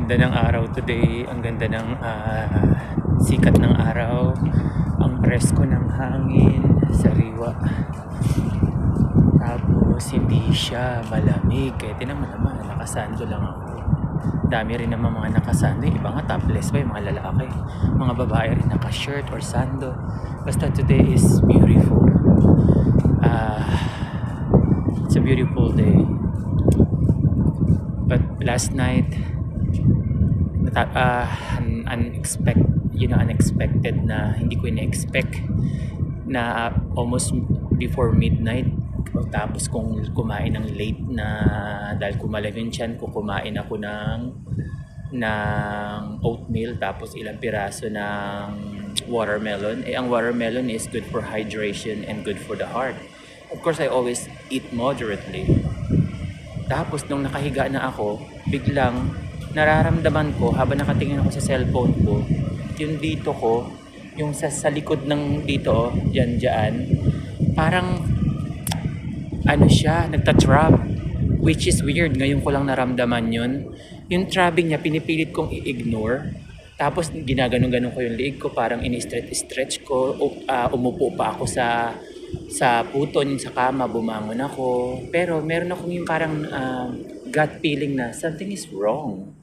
ganda ng araw today, ang ganda ng sikat ng araw, ang presko ng hangin, sariwa. Tapos hindi siya malamig. Kaya tinan mo naman, nakasando lang ako. Dami rin naman mga nakasando. Iba nga topless pa yung mga lalaki. Mga babae rin naka-shirt or sando. Basta today is beautiful. It's a beautiful day. But last night, unexpected na hindi ko ina-expect na almost before midnight. Tapos kung kumain ng late na dahil kumalawin siyan, kumain ako ng oatmeal tapos ilang piraso ng watermelon. Ang watermelon is good for hydration and good for the heart. Of course, I always eat moderately. Tapos nung nakahiga na ako, biglang nararamdaman ko habang nakatingin ako sa cellphone ko, yung dito ko, yung sa likod ng dito, dyan, parang siya, nagtatrap. Which is weird, ngayon ko lang naramdaman yun. Yung throbbing niya, pinipilit kong i-ignore. Tapos ginaganon-ganon ko yung leg ko, parang ini-stretch ko. Umupo pa ako sa puton, sa kama, bumangon ako. Pero meron akong yung parang gut feeling na something is wrong.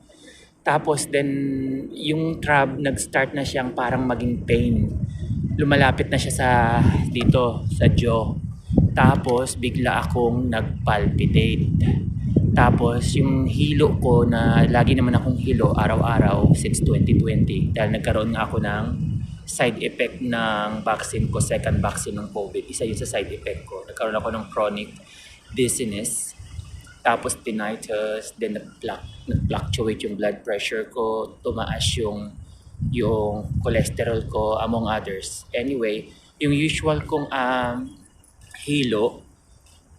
Tapos then, yung throb, nag-start na siyang parang maging pain. Lumalapit na siya dito, sa jaw. Tapos, bigla akong nag-palpitate. Tapos, yung hilo ko na lagi naman akong hilo araw-araw since 2020. Dahil nagkaroon nga ako ng side effect ng vaccine ko, second vaccine ng COVID. Isa yun sa side effect ko. Nagkaroon ako ng chronic dizziness. Tapos tinnitus, then nag-fluctuate yung blood pressure ko, tumaas yung cholesterol ko, among others. Anyway, yung usual kong hilo,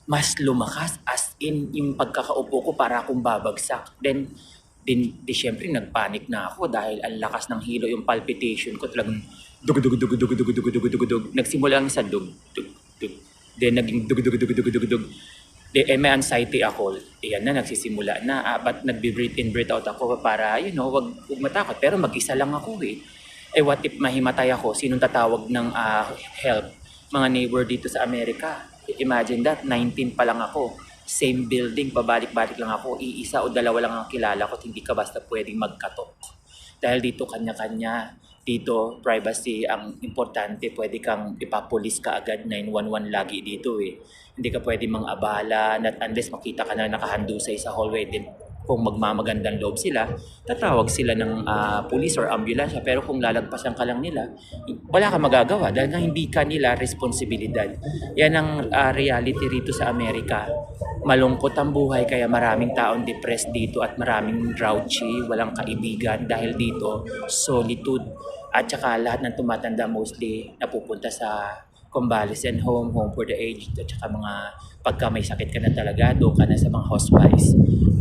mas lumakas as in yung pagkakaupo ko para akong babagsak. Then syempre nagpanic na ako dahil ang lakas ng hilo, yung palpitation ko talagang dug. Nagsimula lang sa dug. Then naging dug. Then may anxiety ako. Ayan na, nagsisimula na. But nagbe-breathe in, breathe out ako para, wag matakot. Pero mag-isa lang ako eh. What if mahimatay ako? Sinong tatawag ng help? Mga neighbor dito sa Amerika. Imagine that, 19 pa lang ako. Same building, pabalik-balik lang ako. Iisa o dalawa lang ang kilala ko. Hindi ka basta pwedeng magkatok. Dahil dito kanya-kanya. Dito, privacy ang importante. Pwede kang ipapulis ka agad. 911 lagi dito eh. Hindi ka pwede mang-abala. Not unless makita ka na nakahandusay sa hallway. Then, kung magmamagandang loob sila, tatawag sila ng police or ambulansya. Pero kung lalagpasan ka lang nila, wala ka magagawa dahil nga hindi ka nila responsibilidad. Yan ang reality rito sa Amerika. Malungkot ang buhay kaya maraming taong depressed dito at maraming grouchy, walang kaibigan dahil dito solitude. At saka lahat ng tumatanda mostly napupunta sa convalescent home for the aged, at saka mga pagka may sakit ka na talaga, doon ka na sa mga hospice.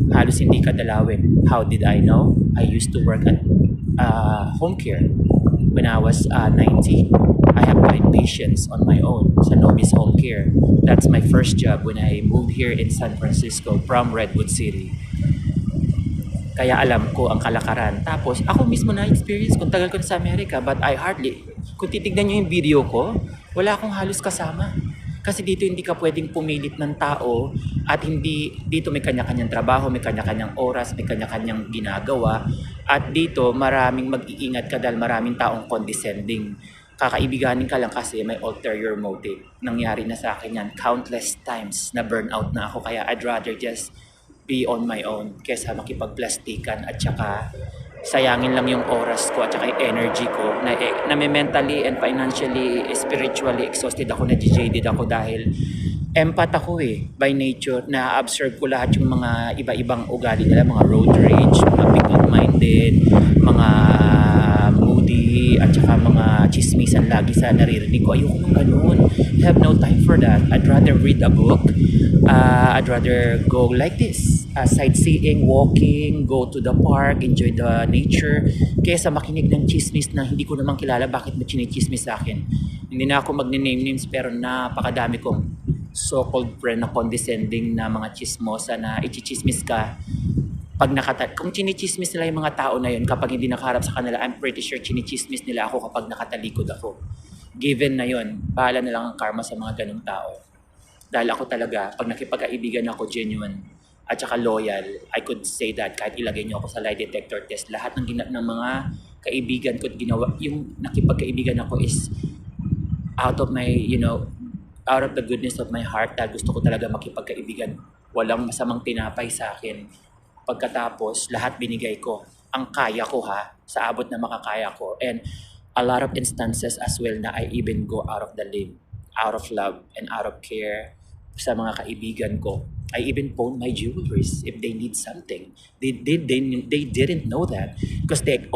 Halos hindi ka dalawin. How did I know? I used to work at home care when I was 19. I have 5 patients on my own sa Nobis Home Care. That's my first job when I moved here in San Francisco from Redwood City. Kaya alam ko ang kalakaran. Tapos ako mismo na-experience kung tagal ko sa Amerika, but I hardly, kung titignan nyo yung video ko, wala akong halos kasama. Kasi dito hindi ka pwedeng pumilit ng tao at hindi dito may kanya-kanyang trabaho, may kanya-kanyang oras, may kanya-kanyang ginagawa. At dito maraming mag-iingat ka dahil maraming taong condescending. Kakaibiganin ka lang kasi may ulterior motive. Nangyari na sa akin yan countless times na burnout na ako. Kaya I'd rather just be on my own kesa makipagplastikan at saka sayangin lang yung oras ko at saka yung energy ko na mentally and financially, spiritually exhausted ako, na-jaded ako dahil empath ako eh, by nature. Na-observe ko lahat yung mga iba-ibang ugali nila, mga road rage, mga fickle-minded, mga moody, at saka mga chismisan lagi sa naririnig ko. Ayoko nung ganun. I have no time for that. I'd rather read a book. I'd rather go like this, sightseeing, walking, go to the park, enjoy the nature, kaysa makinig ng chismis na hindi ko naman kilala bakit mo chinichismis sa akin. Hindi na ako magne-name names pero napakadami kong so-called friend na condescending na mga chismosa na ichichismis ka kung chinichismis nila yung mga tao na yun, kapag hindi nakaharap sa kanila, I'm pretty sure chinichismis nila ako kapag nakatalikod ako. Given na yun, bahala na lang ang karma sa mga ganong tao. Dahil ako talaga, pag nakipagkaibigan ako, genuine, at saka loyal, I could say that kahit ilagay niyo ako sa lie detector test, lahat ng mga kaibigan ko ginawa, yung nakipagkaibigan ako is out of my, out of the goodness of my heart, dahil gusto ko talaga makipagkaibigan. Walang masamang tinapay sa akin. Pagkatapos, lahat binigay ko. Ang kaya ko sa abot na makakaya ko. And a lot of instances as well na I even go out of the limb, out of love and out of care sa mga kaibigan ko. I even pawn my jewelries if they need something. They didn't know that because they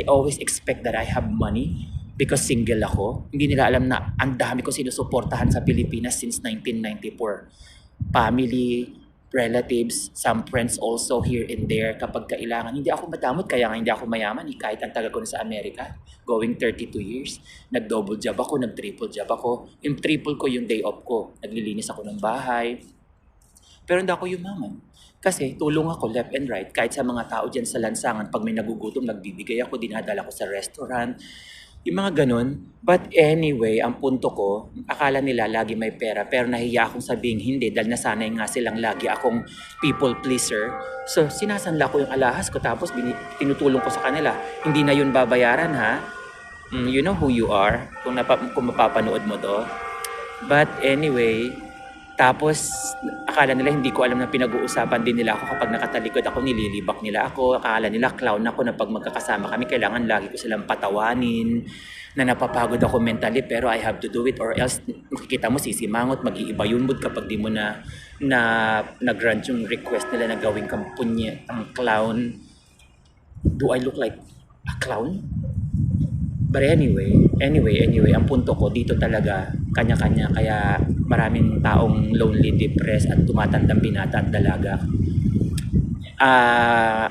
always expect that I have money because single ako. Hindi nila alam na ang dami ko sinusuportahan sa Pilipinas since 1994. Family, relatives, some friends also here and there kapag kailangan. Hindi ako madamot kaya nga hindi ako mayaman kahit ang tagal ko na sa Amerika. Going 32 years. Nag-double job ako, nag-triple job ako. Yung triple ko yung day off ko. Naglilinis ako ng bahay. Pero hindi ako yumaman. Kasi tulong ako left and right. Kahit sa mga tao dyan sa lansangan, pag may nagugutom, nagbibigay ako, dinadala ko sa restaurant. Yung mga ganun. But anyway, ang punto ko, akala nila lagi may pera, pero nahiya akong sabihin hindi dahil nasanay nga silang lagi akong people pleaser. So, sinasanla ko yung alahas ko tapos tinutulong ko sa kanila. Hindi na yun babayaran you know who you are kung mapapanood mo to. But anyway, tapos akala nila hindi ko alam na pinag-uusapan din nila ako kapag nakatalikod ako, nililibak nila ako. Akala nila clown ako na pag magkakasama kami, kailangan lagi ko silang patawanin, na napapagod ako mentally pero I have to do it or else makikita mo sisimangot, mag-iiba yung mood kapag di mo na nag-grant yung request nila na gawing kang ang clown. Do I look like a clown? But anyway, ang punto ko dito talaga, kanya-kanya, kaya maraming taong lonely, depressed at tumatandang binata at dalaga.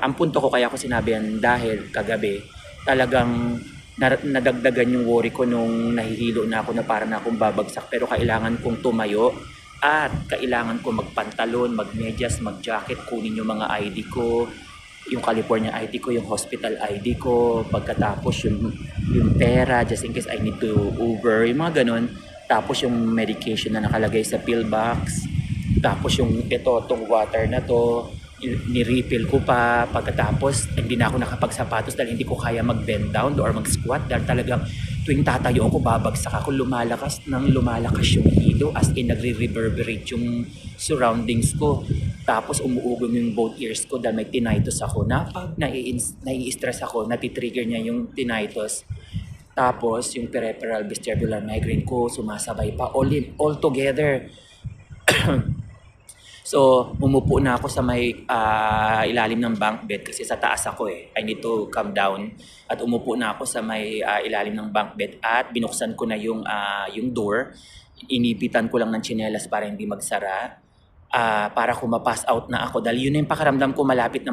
Ang punto ko kaya ko sinabi yan dahil kagabi, talagang nadagdagan yung worry ko nung nahihilo na ako na para na akong babagsak pero kailangan kong tumayo at kailangan ko magpantalon, magmedyas, magjacket, kunin yung mga ID ko, yung California ID ko, yung hospital ID ko, pagkatapos yung pera just in case I need to Uber, yung mga ganun. Tapos yung medication na nakalagay sa pill box, tapos yung itong water na to, ni-refill ko pa. Pagkatapos hindi na ako nakapagsapatos dahil hindi ko kaya mag-bend down or mag-squat dahil talagang tuwing tatayo ako, babagsak ako, lumalakas yung hilo, as in nagre-reverberate yung surroundings ko. Tapos umuugong yung both ears ko dahil may tinnitus ako. Na pag nai-stress ako, natitrigger niya yung tinnitus. Tapos yung peripheral vestibular migraine ko sumasabay pa all together. So, umupo na ako sa may ilalim ng bunk bed kasi sa taas ako I need to come down. At umupo na ako sa may ilalim ng bunk bed at binuksan ko na yung door. Inipitan ko lang ng tsinelas para hindi magsara. Para ko ma-pass out na ako. Dahil yun yung pakaramdam ko, malapit na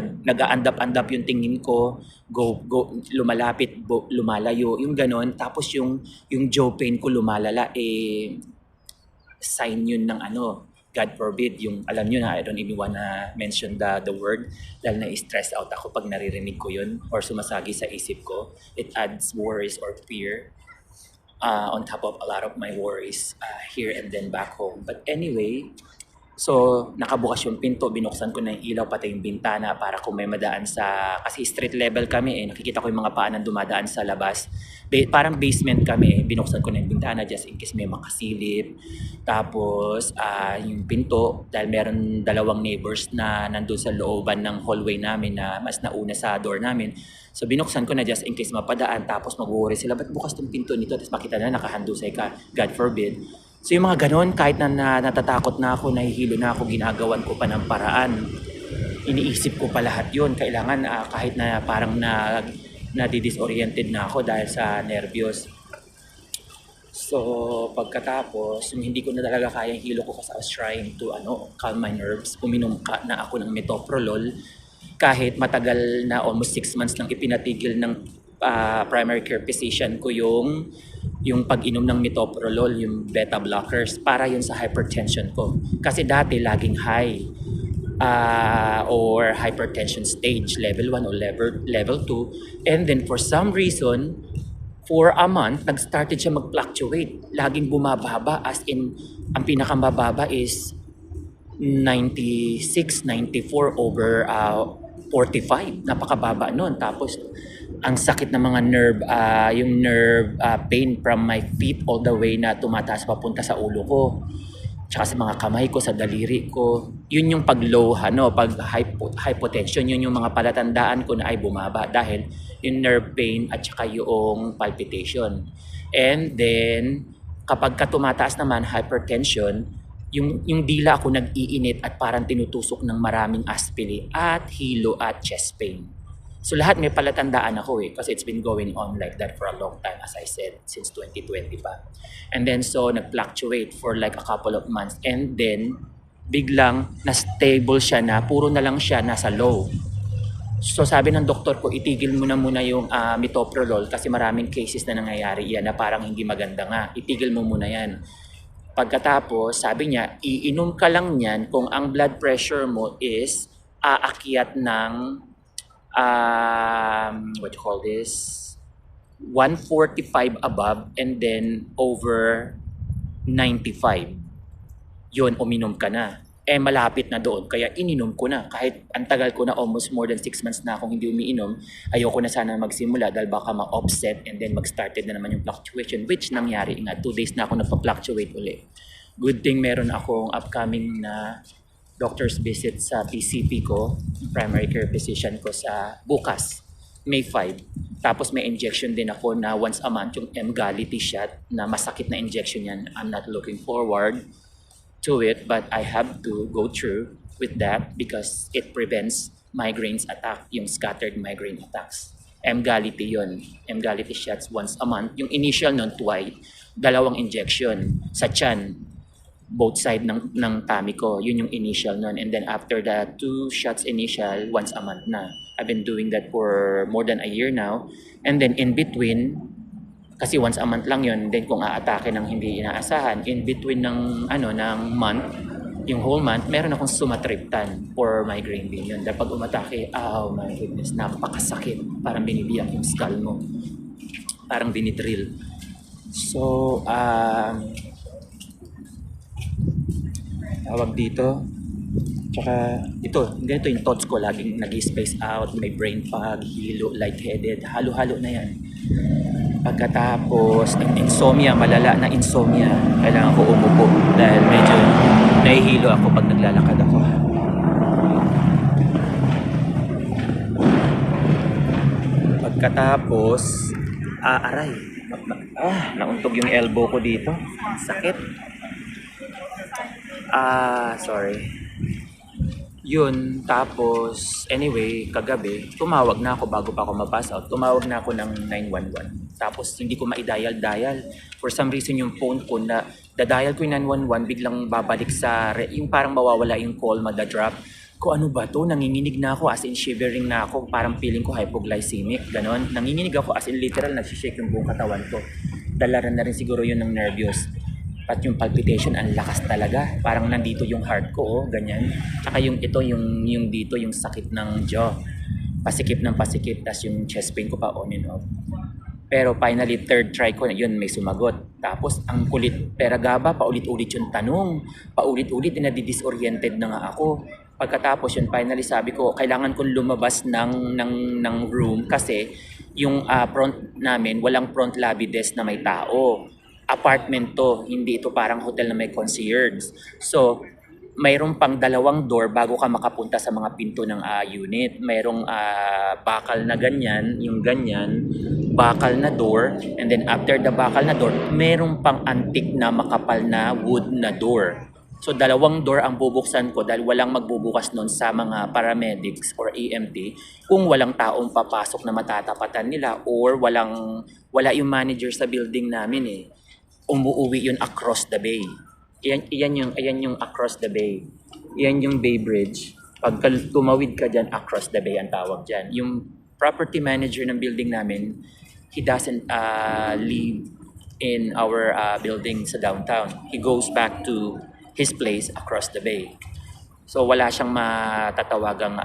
nag-aandap-andap yung tingin ko. Go, lumalapit, lumalayo. Yung ganon. Tapos yung jaw pain ko lumalala. Sign yun ng God forbid, yung alam nyo na I don't even wanna mention the word dahil na-stress out ako pag naririnig ko yun or sumasagi sa isip ko. It adds worries or fear on top of a lot of my worries here and then back home. But anyway, so nakabukas yung pinto, binuksan ko na yung ilaw pati yung bintana para kung may madaan kasi street level kami nakikita ko yung mga paanan dumadaan sa labas. Parang basement kami, binuksan ko na yung bintana just in case may makasilip. Tapos yung pinto, dahil meron dalawang neighbors na nandun sa looban ng hallway namin na mas nauna sa door namin. So binuksan ko na just in case mapadaan, tapos mag-worry sila, ba't bukas tong pinto nito? Tapos makita na nakahandusay ka, God forbid. So yung mga ganon, kahit na natatakot na ako, nahihilo na ako, ginagawan ko pa ng paraan. Iniisip ko pa lahat yun. Kailangan kahit na parang na-disoriented na ako dahil sa nervyos. So pagkatapos, yung hindi ko na talaga kaya yung hilo ko kasi I was trying to calm my nerves. Uminom na ako ng metoprolol. Kahit matagal na, almost 6 months nang ipinatigil ng primary care physician ko yung pag-inom ng metoprolol, yung beta blockers, para yun sa hypertension ko. Kasi dati laging high. or hypertension stage, level 1 or level 2. And then for some reason, for a month, nag-started siya mag-fluctuate. Laging bumababa, as in, ang pinakamababa is 96, 94 over 45. Napakababa nun. Tapos, ang sakit ng mga nerve, yung nerve pain from my feet all the way na tumataas papunta sa ulo ko. Tsaka sa mga kamay ko, sa daliri ko. Yun yung pag-low, pag hypotension, yun yung mga palatandaan ko na ay bumaba dahil yung nerve pain at saka yung palpitation. And then, kapag ka tumataas naman, hypertension, yung dila ako nag-iinit at parang tinutusok ng maraming aspili at hilo at chest pain. So lahat may palatandaan ako kasi it's been going on like that for a long time, as I said, since 2020 pa. And then so nag-fluctuate for like a couple of months and then biglang na-stable siya na puro na lang siya nasa low. So sabi ng doktor ko, itigil mo na muna yung metoprolol kasi maraming cases na nangyayari yan na parang hindi maganda nga. Itigil mo muna yan. Pagkatapos, sabi niya, iinom ka lang yan kung ang blood pressure mo is aakyat ng what you call this, 145 above and then over 95. Yun, uminom ka na. Malapit na doon, kaya ininom ko na. Kahit ang tagal ko na, almost more than 6 months na akong hindi umiinom, ayoko na sana magsimula dahil baka ma-offset and then mag-started na naman yung fluctuation, which nangyari nga. 2 days na ako nagpa-fluctuate ulit. Good thing meron akong upcoming na doctor's visit sa PCP ko, primary care physician ko sa bukas, May 5. Tapos may injection din ako na once a month, yung Emgality shot na masakit na injection yan. I'm not looking forward to it, but I have to go through with that because it prevents migraines attack, yung scattered migraine attacks. Emgality yun. Emgality shots once a month. Yung initial nun, twice. 2 injection sa tiyan, both side ng tummy ko. Yun yung initial nun. And then after the 2 shots initial, once a month na. I've been doing that for more than a year now. And then in between, kasi once a month lang yun, then kung aatake ng hindi inaasahan, in between ng month, yung whole month, meron akong sumatriptan for migraine din yun. Dahil pag umatake, oh my goodness, napakasakit. Parang binibiyak yung skull mo. Parang binidrill. So, tawag dito. Tsaka, ganito yung thoughts ko, laging nag-space out, may brain fog, hilo, lightheaded, halo-halo na yan. Pagkatapos, insomnia, malala na insomnia. Kailangan ko umupo dahil medyo nahihilo ako pag naglalakad ako. Pagkatapos, aray. Nauntog yung elbow ko dito. Sakit. Sorry. Yun, tapos, anyway, kagabi, tumawag na ako bago pa ako ma-pass out. Tumawag na ako ng 911. Tapos, hindi ko ma-dial. For some reason, yung phone ko na, da-dial ko yung 911, biglang babalik sa, yung parang mawawala yung call, madadrop. Ko ano ba to? Nanginginig na ako, as in shivering na ako, parang feeling ko hypoglycemic, ganon. Nanginginig ako, as in literal, nagsishake yung buong katawan ko. Dalaran na rin siguro yun ng nervyos. At yung palpitation, ang lakas talaga. Parang nandito yung heart ko, ganyan. Tsaka yung dito, yung sakit ng jaw. Pasikip ng pasikip, tas yung chest pain ko pa on and off. Pero finally, third try ko, yun, may sumagot. Tapos, ang kulit, peragaba, paulit-ulit yung tanong. Paulit-ulit, nadi-disoriented na nga ako. Pagkatapos yun, finally sabi ko, kailangan kong lumabas ng room kasi yung front namin, walang front lobby desk na may tao. Apartment to, hindi ito parang hotel na may concierge. So, mayroong pang 2 door bago ka makapunta sa mga pinto ng unit. Mayroong bakal na ganyan, yung ganyan, bakal na door, and then after the bakal na door, mayroong pang antique na makapal na wood na door. So 2 door ang bubuksan ko dahil walang magbubukas nun sa mga paramedics or EMT kung walang taong papasok na matatapatan nila or wala yung manager sa building namin eh. Umuuwi yun across the bay. Ayan yung across the bay. Yan yung Bay Bridge. Pag tumawid ka dyan, across the bay ang tawag dyan. Yung property manager ng building namin, he doesn't live in our building sa downtown. He goes back to his place across the bay. So wala siyang matatawagang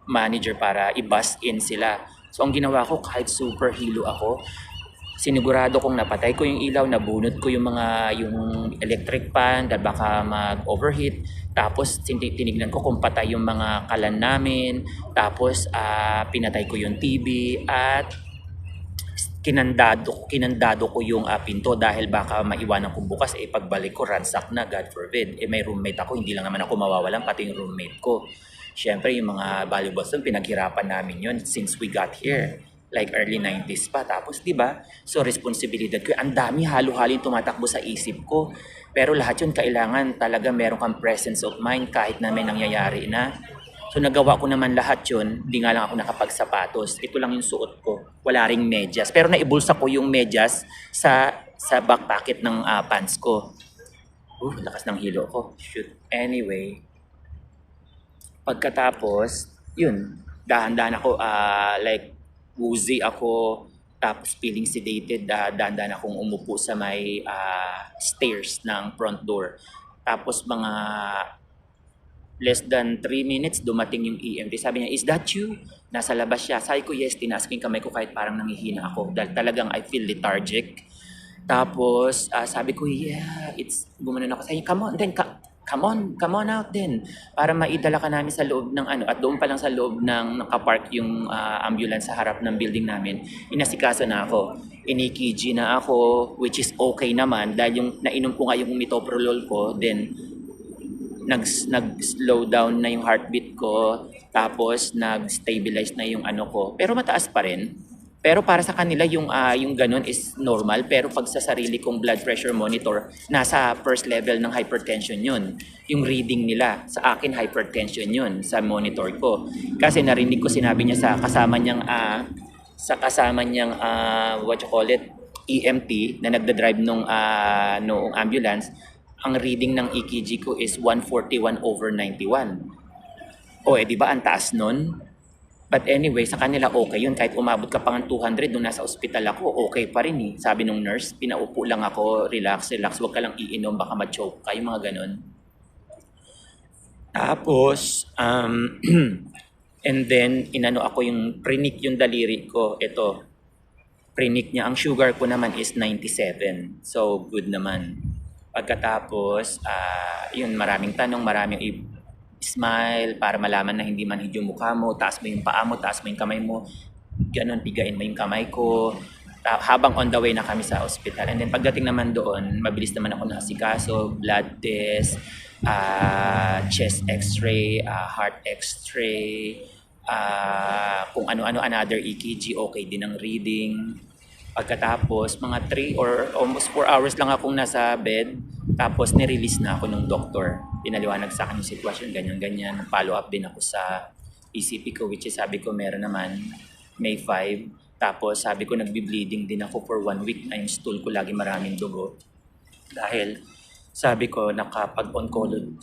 manager para i-bus in sila. So ang ginawa ko, kahit super hilo ako, sinigurado kong napatay ko yung ilaw, nabunot ko yung electric fan dahil baka mag-overheat. Tapos tinignan ko kung patay yung mga kalan namin. Tapos pinatay ko yung TV at kinandado ko yung pinto dahil baka maiwanan ko bukas, pagbalik ko ransak na, God forbid. May roommate ako, hindi lang naman ako mawawalan, pati yung roommate ko. Siyempre yung mga valuables doon, pinaghirapan namin yun since we got here, like early 90s pa. Tapos 'di ba, so responsibilidad ko, ang dami halo-halo yung tumatakbo sa isip ko, pero lahat yun kailangan talaga meron kang presence of mind kahit na may nangyayari na. So nagawa ko naman lahat yun, hindi nga lang ako nakapagsapatos. Ito lang yung suot ko, wala ring medyas. Pero naibulsa ko yung medyas sa back pocket ng pants ko. Lakas ng hilo ko. Shoot. Anyway, pagkatapos, yun, dahan-dahan ako, like, woozy ako, tapos feeling sedated, dahan-dahan akong umupo sa may stairs ng front door. Tapos mga less than 3 minutes, dumating yung EMT. Sabi niya, is that you? Nasa labas siya. Sabi ko, yes, tinaas ko yung kamay ko kahit parang nangihina ako. Dahil talagang I feel lethargic. Tapos, sabi ko, yeah, gumanon ako. Sabi niya, come on out din. Para maidala ka namin sa loob ng at doon pa lang sa loob ng nakapark yung ambulance sa harap ng building namin. Inasikaso na ako. Inikiji na ako, which is okay naman. Dahil yung nainom ko nga yung metoprolol ko, then nag-slow down na yung heartbeat ko, tapos nag-stabilize na yung ko, pero mataas pa rin. Pero para sa kanila yung ganun is normal, pero pag sa sarili kong blood pressure monitor, nasa first level ng hypertension yun. Yung reading nila, sa akin hypertension yun sa monitor ko. Kasi narinig ko sinabi niya sa kasama niyang what you call it, EMT na nagda-drive noong ambulance. Ang reading ng EKG ko is 141/91. Di ba ang taas nun? But anyway, sa kanila okay yun. Kahit umabot ka pa ng 200 nung nasa ospital ako, okay pa rin eh. Sabi nung nurse, pinaupo lang ako, relax, huwag ka lang iinom, baka ma-choke ka, yung mga ganun. Tapos, and then, ako yung prinik yung daliri ko. Ito, prinik niya. Ang sugar ko naman is 97. So, good naman. Pagkatapos, yun, maraming tanong, maraming smile para malaman na hindi manhid yung mukha mo, taas mo yung paa mo, taas mo yung kamay mo, ganun, bigain mo yung kamay ko. Habang on the way na kami sa hospital. And then pagdating naman doon, mabilis naman ako nasikaso, blood test, chest x-ray, heart x-ray, kung ano-ano, another EKG, okay din ang reading. Pagkatapos, mga 3 or almost 4 hours lang akong nasa bed. Tapos, nirelease na ako ng doktor. Pinaliwanag sa akin yung sitwasyon, ganyan-ganyan. Follow up din ako sa PCP ko, which is sabi ko meron naman May 5. Tapos, sabi ko nagbi-bleeding din ako for 1 week na yung stool ko lagi maraming dugo. Dahil, sabi ko,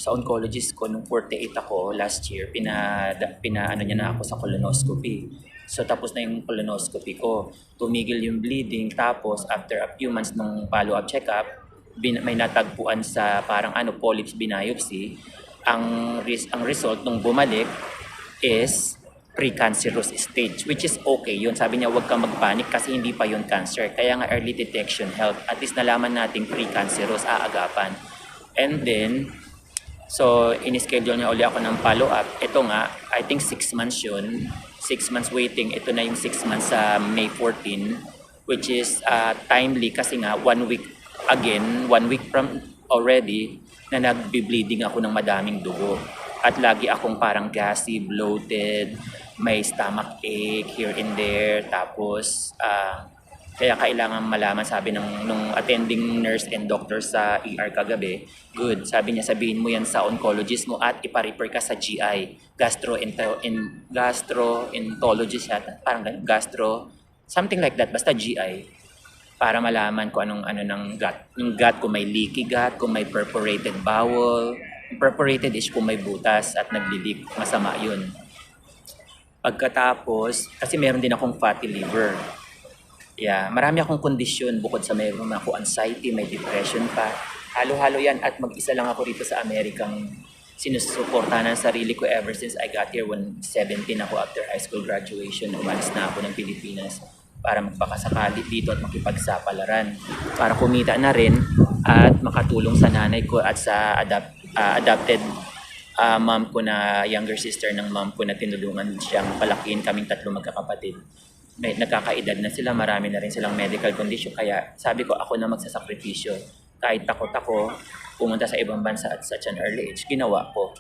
sa oncologist ko, nung 48 ako last year, niya na ako sa colonoscopy. So tapos na yung colonoscopy ko, tumigil yung bleeding, tapos after a few months ng follow-up check-up, may natagpuan sa parang polyps biopsy. Ang result nung bumalik is precancerous stage, which is okay yun. Sabi niya, huwag kang magpanik kasi hindi pa yun cancer. Kaya nga early detection help. At least nalaman natin precancerous, aagapan. And then, so in-schedule niya uli ako ng follow-up. Ito nga, I think 6 months yun. 6 months waiting. Ito na yung 6 months sa May 14, which is timely kasi nga 1 week from already na nagbi-bleeding ako ng madaming dugo. At lagi akong parang gassy, bloated, may stomach ache here and there. Tapos, kaya kailangan malaman, sabi nung attending nurse and doctor sa ER kagabi, good, sabi niya, sabihin mo yan sa oncologist mo at ipa-refer ka sa GI, gastroenterologist yata, parang something like that, basta GI, para malaman kung anong ng gut. Yung gut, kung may leaky gut, kung may perforated bowel. Perforated is kung may butas at nagli-leak, masama yun. Pagkatapos, kasi meron din akong fatty liver. Yeah, marami akong kondisyon bukod sa mayroon ako anxiety, may depression pa. Halo-halo yan at mag-isa lang ako rito sa Amerikang sinusuportahan ng sarili ko ever since I got here when 17 ako after high school graduation. Umalis na ako ng Pilipinas para magpakasakali dito at makipagsapalaran. Para kumita na rin at makatulong sa nanay ko at sa adopted mom ko na younger sister ng mom ko na tinulungan siyang palakihin kaming tatlo magkakapatid. May nagkakaedad na sila, marami na rin silang medical condition. Kaya sabi ko ako na magsasakripisyo. Kahit takot ako pumunta sa ibang bansa at such an early age, ginawa ko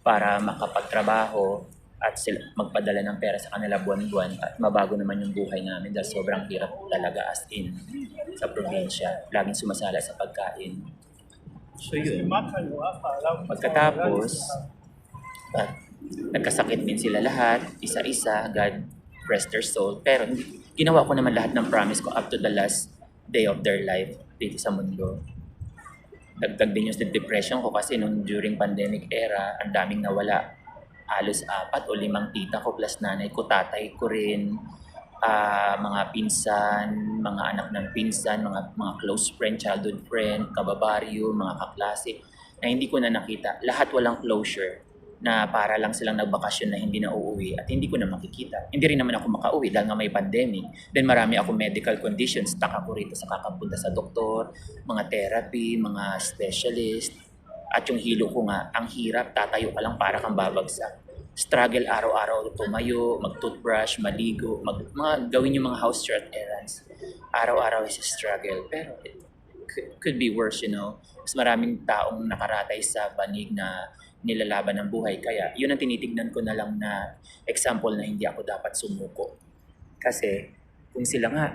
para makapagtrabaho at sila magpadala ng pera sa kanila buwan-buwan at mabago naman yung buhay namin dahil sobrang hirap talaga as in sa probinsya. Laging sumasala sa pagkain. So yun. Pagkatapos, nagkasakit din sila lahat, isa-isa, God rest their soul. Pero ginawa ko naman lahat ng promise ko up to the last day of their life dito sa mundo. Dagdag din yung depression ko kasi nung during pandemic era, ang daming nawala. Halos 4 o 5 tita ko plus nanay ko, tatay ko rin, mga pinsan, mga anak ng pinsan, mga close friend, childhood friend, kababaryo, mga kaklase na hindi ko na nakita. Lahat walang closure na para lang silang nagbakasyon na hindi na uuwi at hindi ko na makikita. Hindi rin naman ako makauwi dahil nga may pandemic. Then marami ako medical conditions. Stuck ako rito sa kakapunta sa doktor, mga therapy, mga specialist. At yung hilo ko nga, ang hirap, tatayo ka lang para kang babagsak. Struggle araw-araw, tumayo, mag-toothbrush, maligo, gawin yung mga house chore errands. Araw-araw is a struggle. Pero it could be worse, you know. Mas maraming taong nakaratay sa banig na nilalaban ng buhay. Kaya yun ang tinitignan ko na lang na example na hindi ako dapat sumuko. Kasi kung sila nga,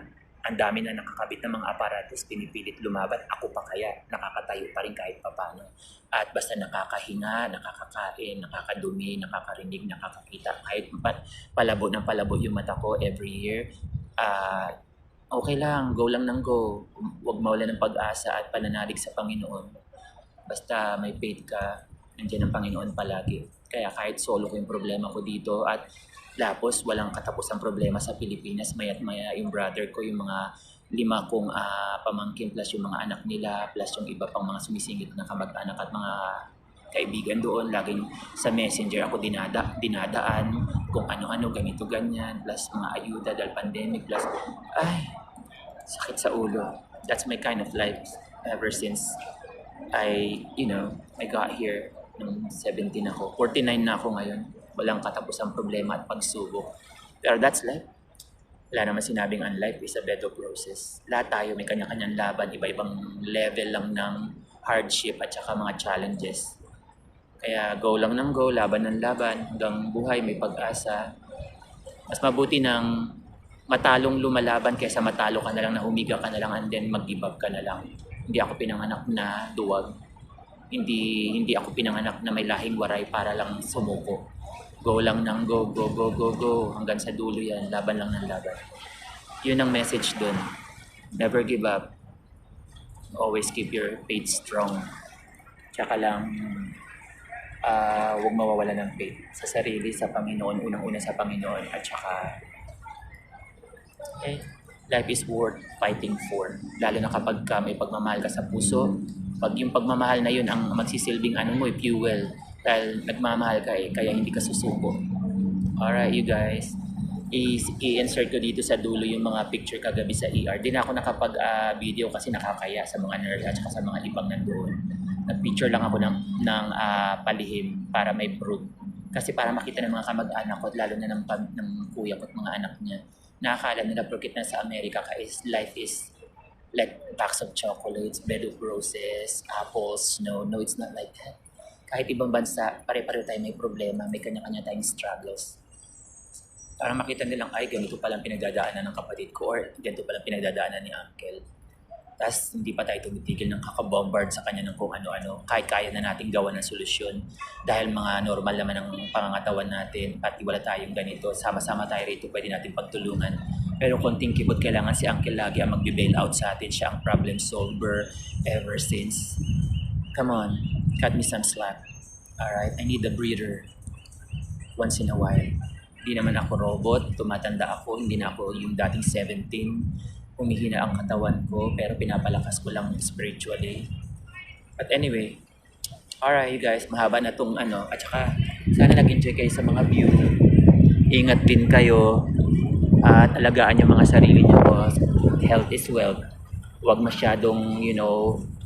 ang dami na nakakabit ng mga aparatos, pinipilit lumaban, ako pa kaya nakakatayo pa rin kahit papano. At basta nakakahinga, nakakakain, nakakadumi, nakakarinig, nakakakita. Kahit palabo ng palabo yung mata ko every year, okay lang, go lang ng go. Huwag mawala ng pag-asa at pananalig sa Panginoon. Basta may faith ka, nandiyan ang Panginoon palagi. Kaya kahit solo ko yung problema ko dito at tapos walang katapusang problema sa Pilipinas, maya't maya yung brother ko, yung mga 5 kong pamangkin plus yung mga anak nila plus yung iba pang mga sumisingit na kamag-anak at mga kaibigan doon, laging sa messenger ako dinadaan kung ano-ano, ganito ganyan, plus mga ayuda dahil pandemic, plus ay, sakit sa ulo. That's my kind of life ever since I got here nung 17 ako. 49 na ako ngayon. Walang katapusang problema at pagsubok. Pero that's life. Wala naman sinabing ang life is a bed of roses. Lahat tayo may kanya-kanyang laban, iba-ibang level lang ng hardship at saka mga challenges. Kaya go lang ng go, laban ng laban, hanggang buhay may pag-asa. Mas mabuti ng matalong lumalaban kaysa matalo ka na lang, na humiga ka na lang and then mag-give up ka na lang. Hindi ako pinanganak na duwag. Hindi ako pinanganak na may lahing waray para lang sumuko. Go lang ng go, go, go, go, go. Hanggang sa dulo yan, laban lang ng laban. Yun ang message dun. Never give up. Always keep your faith strong. Tsaka lang, huwag mawawala ng faith sa sarili, sa Panginoon, unang-una sa Panginoon, at saka life is worth fighting for. Lalo na kapag may pagmamahal ka sa puso, pag yung pagmamahal na yun ang magsisilbing fuel, dahil nagmamahal ka kaya hindi ka susuko. Alright, you guys, i-insert ko dito sa dulo yung mga picture kagabi sa ER. Di na ako nakapag-video kasi nakakaya sa mga nurse at saka sa mga ibang nandoon. Nag-picture lang ako ng palihim para may proof. Kasi para makita ng mga kamag-anak ko, lalo na ng kuya ko at mga anak niya, nakakala nila porket na sa Amerika ka is life is like box of chocolates, bed of roses, apples. No, it's not like that. Kahit ibang bansa, pare-pareho tayo may problema, may kanya-kanya tayong struggles. Para makita nilang, ay, ganito palang pinagdadaanan ng kapatid ko or ganito palang pinagdadaanan ni Uncle. Tapos hindi pa tayo tumitigil ng kakabombard sa kanya ng kung ano-ano. Kahit kaya na natin gawa ng solusyon dahil mga normal naman ang pangangatawan natin at wala tayong ganito. Sama-sama tayo rito, pwede natin pagtulungan. Pero konting kibot, kailangan si Uncle lagi ang mag-bail out sa atin. Siya ang problem solver ever since. Come on, cut me some slack. Alright, I need a breather once in a while. Hindi naman ako robot, tumatanda ako, hindi na ako yung dating 17. Humihina ang katawan ko, pero pinapalakas ko lang spiritually. But anyway, Alright guys, mahaba na tong ano. At saka, sana nag-enjoy kayo sa mga view. Ingat din kayo. At alagaan yung mga sarili nyo. Health is wealth. Huwag masyadong,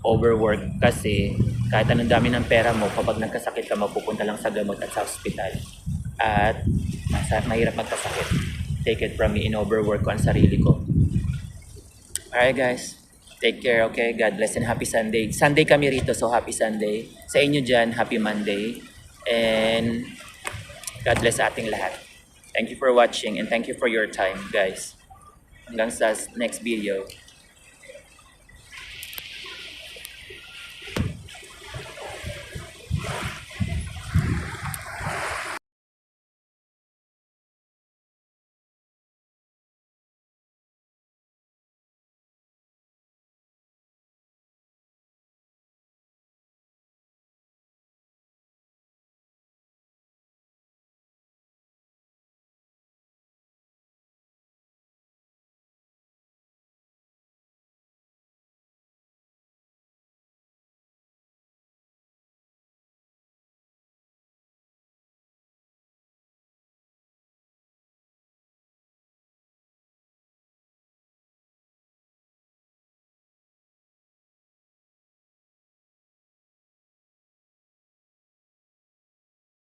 overwork. Kasi kahit anong dami ng pera mo, kapag nagkasakit ka, mapupunta lang sa gamot at sa hospital. At mahirap magkasakit. Take it from me, in-overwork ko ang sarili ko. Alright guys, take care, okay? God bless and happy Sunday. Sunday kami rito, so happy Sunday. Sa inyo dyan, happy Monday. And God bless sa ating lahat. Thank you for watching and thank you for your time, guys. Hanggang sa next video.